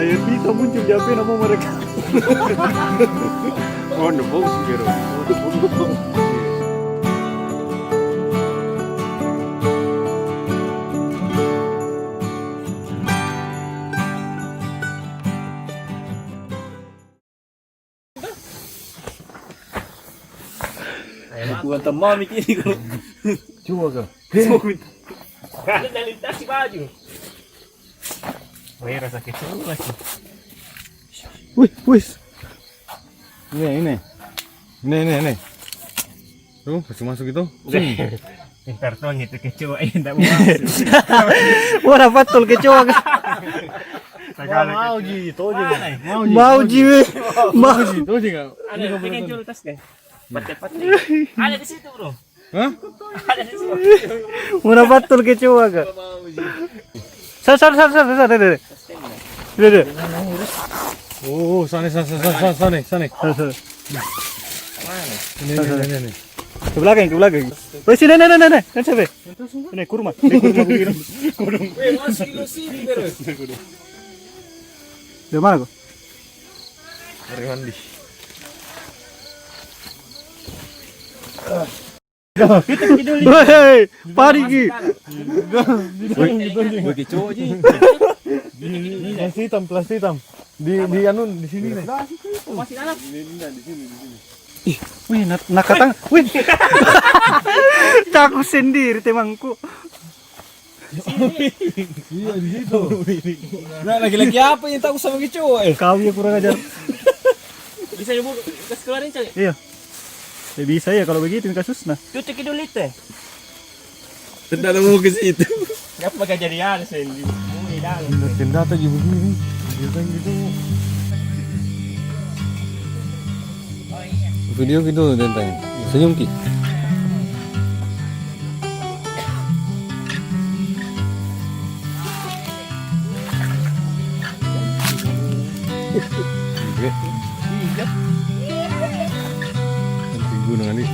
layar hitam muncul di HP nama mereka. Oh, no box gitu. Gua teman mikir kalau Coba kah? ada nalintas si baju. Wih rasa kecil lagi. Wih. Ini. Tuh, masuk itu. Pintar tuh gitu kecoa enggak mau masuk. Wah dapat tol kecoa. Mau ji, itu aja. Mau jiwe. Mau. Itu aja. Ada pengen jual tas deh. Cepat. Ada di situ, Bro. Hah? Ada di situ. Mau dapat tol kecoa kak. Sar. Dede. Oh, sana. Ini. Ke belakang. Woi sini, nenek. Kan sampai. Ini kurma begini. Weh, masih kilo sini terus. Di mana kok? Mari mandi. Hei, pari ki. Wih, kecoa ji. Plastik hitam. Di sini nih. Masih dalam. Wih, nakatang. Wih. Takut sendiri temangku. Iya di situ. Nah, lagi-lagi apa yang tahu sama kecoa? Kau ya kurang ajar. Bisa ibu gas keluarin cari. Iya. Ya bisa ya kalau begitu kasus nah. Tutup dulu itu. Tidak mau ke situ. Enggak pakai jadi ada sendi. Mui dalam. Tenda tadi begini. Gitu. Video gitu tentang senyum ki. Nanti gunung ini.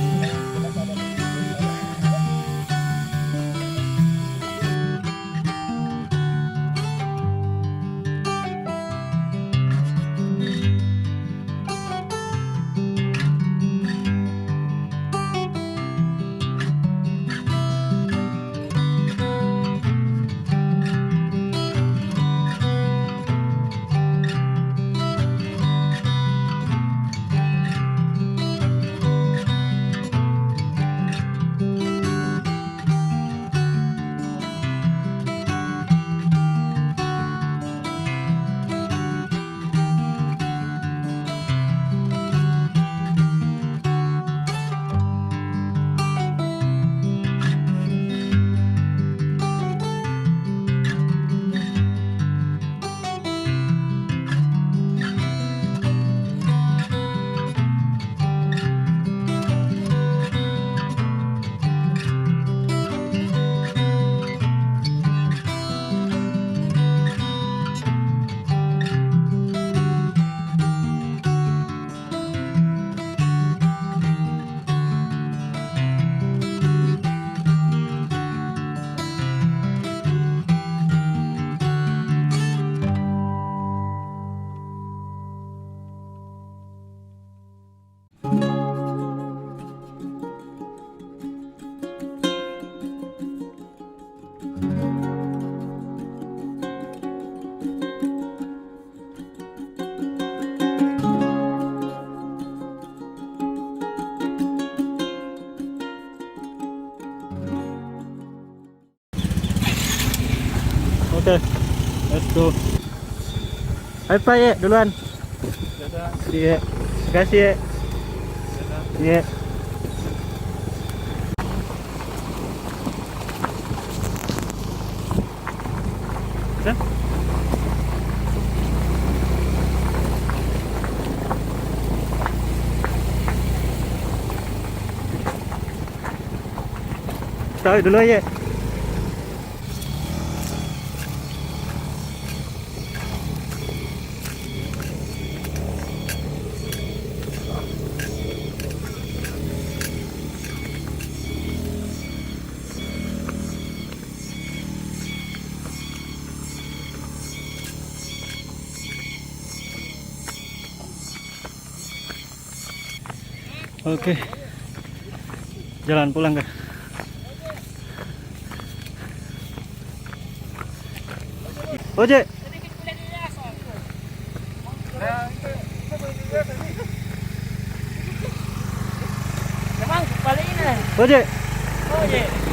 Oke, let's go. High five ya duluan. Iya, makasih ya. Iya. Tahu dulu ya. Oke. Jalan pulang kah? Oje. Memang balik ini. Oje. Oh iya.